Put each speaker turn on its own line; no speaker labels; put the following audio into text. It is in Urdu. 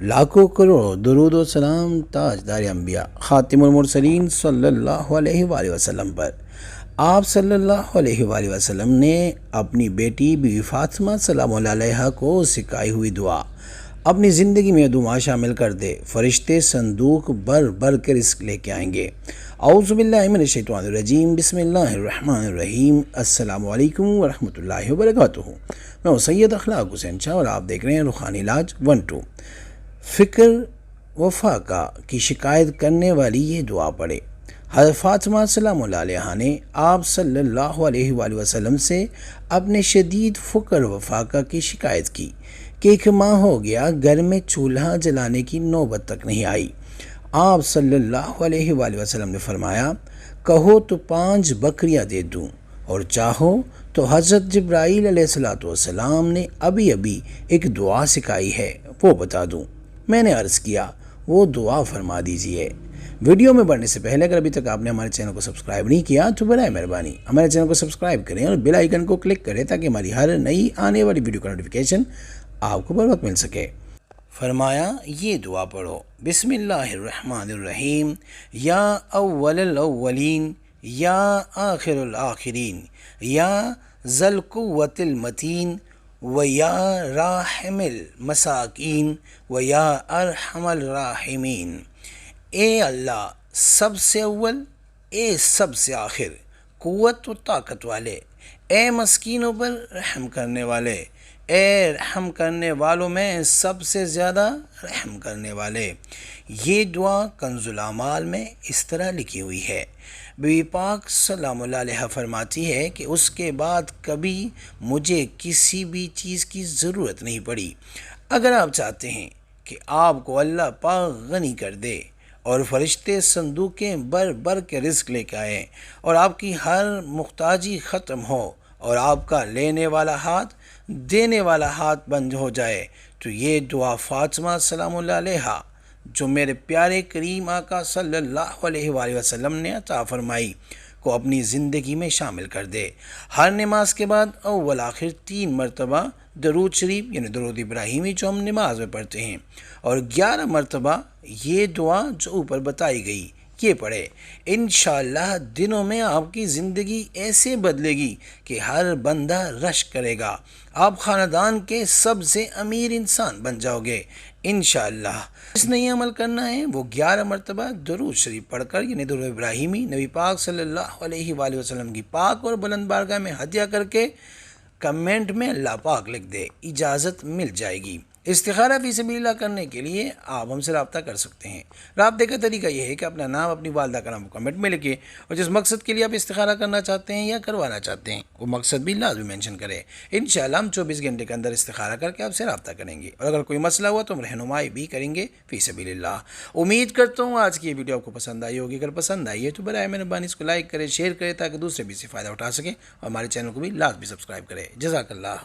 لاکھوں کروڑ درود و سلام تاجدار انبیاء خاتم المرسلین صلی اللہ علیہ وآلہ وسلم پر۔ آپ صلی اللہ علیہ وآلہ وسلم نے اپنی بیٹی بی فاطمہ سلام اللہ علیہا کو سکھائی ہوئی دعا اپنی زندگی میں دعا شامل کر دے، فرشتے صندوق بھر بھر کے رزق لے کے آئیں گے۔ اعوذ باللہ من الشیطان الرجیم، بسم اللہ الرحمن الرحیم۔ السلام علیکم ورحمۃ اللہ وبرکاتہ۔ میں ہوں سید اخلاق حسین شاہ اور آپ دیکھ رہے ہیں روحانی علاج 1-2۔ فکر و فاقہ کی شکایت کرنے والی یہ دعا پڑھے۔ حضرت فاطمہ سلام اللہ علیہا نے آپ صلی اللہ علیہ وآلہ وسلم سے اپنے شدید فقر و فاقہ کی شکایت کی کہ 1 ماہ ہو گیا گھر میں چولہا جلانے کی نوبت تک نہیں آئی۔ آپ صلی اللہ علیہ وآلہ وسلم نے فرمایا، کہو تو 5 بکریاں دے دوں اور چاہو تو حضرت جبرائیل علیہ السلام نے ابھی ایک دعا سکھائی ہے وہ بتا دوں۔ میں نے عرض کیا وہ دعا فرما دیجئے۔ ویڈیو میں بڑھنے سے پہلے اگر ابھی تک آپ نے ہمارے چینل کو سبسکرائب نہیں کیا تو برائے مہربانی ہمارے چینل کو سبسکرائب کریں اور بیل آئیکن کو کلک کریں تاکہ ہماری ہر نئی آنے والی ویڈیو کا نوٹیفیکیشن آپ کو بر وقت مل سکے۔ فرمایا یہ دعا پڑھو، بسم اللہ الرحمن الرحیم، یا اول الاولین یا آخر الآخرین یا ذی القوۃ المتین و یا راحم المساکین و یا ارحم الراحمین۔ اے اللہ سب سے اول، اے سب سے آخر، قوت و طاقت والے، اے مسکینوں پر رحم کرنے والے، اے رحم کرنے والوں میں سب سے زیادہ رحم کرنے والے۔ یہ دعا کنز الاعمال میں اس طرح لکھی ہوئی ہے۔ بی بی پاک سلام اللہ علیہ فرماتی ہے کہ اس کے بعد کبھی مجھے کسی بھی چیز کی ضرورت نہیں پڑی۔ اگر آپ چاہتے ہیں کہ آپ کو اللہ پاک غنی کر دے اور فرشتے صندوقیں بھر بھر کے رزق لے کے آئیں اور آپ کی ہر محتاجی ختم ہو اور آپ کا لینے والا ہاتھ دینے والا ہاتھ بند ہو جائے، تو یہ دعا فاطمہ سلام اللہ علیہا جو میرے پیارے کریم آقا صلی اللہ علیہ وآلہ وسلم نے عطا فرمائی کو اپنی زندگی میں شامل کر دے۔ ہر نماز کے بعد اول آخر 3 مرتبہ درود شریف یعنی درود ابراہیمی جو ہم نماز میں پڑھتے ہیں، اور 11 مرتبہ یہ دعا جو اوپر بتائی گئی یہ پڑھے۔ انشاءاللہ دنوں میں آپ کی زندگی ایسے بدلے گی کہ ہر بندہ رشک کرے گا، آپ خاندان کے سب سے امیر انسان بن جاؤ گے انشاءاللہ۔ جس نے یہ عمل کرنا ہے وہ 11 مرتبہ درود شریف پڑھ کر یعنی درود ابراہیمی نبی پاک صلی اللہ علیہ وآلہ وسلم کی پاک اور بلند بارگاہ میں ہدیہ کر کے کمنٹ میں اللہ پاک لکھ دے، اجازت مل جائے گی۔ استخارہ فی سبیل اللہ کرنے کے لیے آپ ہم سے رابطہ کر سکتے ہیں۔ رابطے کا طریقہ یہ ہے کہ اپنا نام اپنی والدہ کا نام کمنٹ میں لکھیں اور جس مقصد کے لیے آپ استخارہ کرنا چاہتے ہیں یا کروانا چاہتے ہیں وہ مقصد بھی لازمی مینشن کریں۔ انشاءاللہ ہم 24 گھنٹے کے اندر استخارہ کر کے آپ سے رابطہ کریں گے، اور اگر کوئی مسئلہ ہوا تو ہم رہنمائی بھی کریں گے فی سبیل اللہ۔ امید کرتا ہوں آج کی یہ ویڈیو آپ کو پسند آئی ہوگی۔ اگر پسند آئی ہے تو برائے مہربانی اس کو لائک کریں، شیئر کریں تاکہ دوسرے بھی اس سے فائدہ اٹھا سکیں، اور ہمارے چینل کو بھی لازمی سبسکرائب کریں۔ جزاک اللہ۔